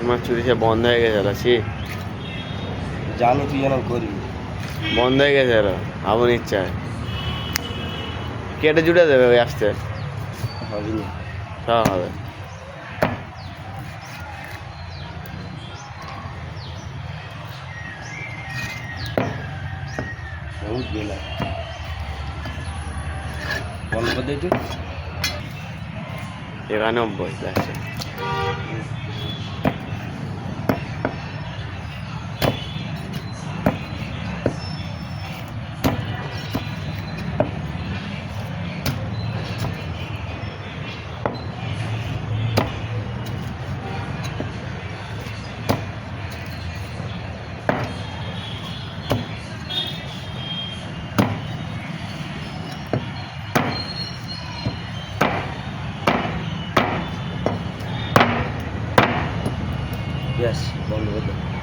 কাকিমার চুরি সে বন্ধ হয়ে গেছে ছি জানি তুই যেন করবি বন্ধ হয়ে গেছে আবন ইচ্ছায় কেটে জুড়ে দেবে ওই আসতে হবে না সব হবে বহুত বেলা বন্ধ করে দিয়েছি 91 লাগছে Yes, বন্ধ করে দে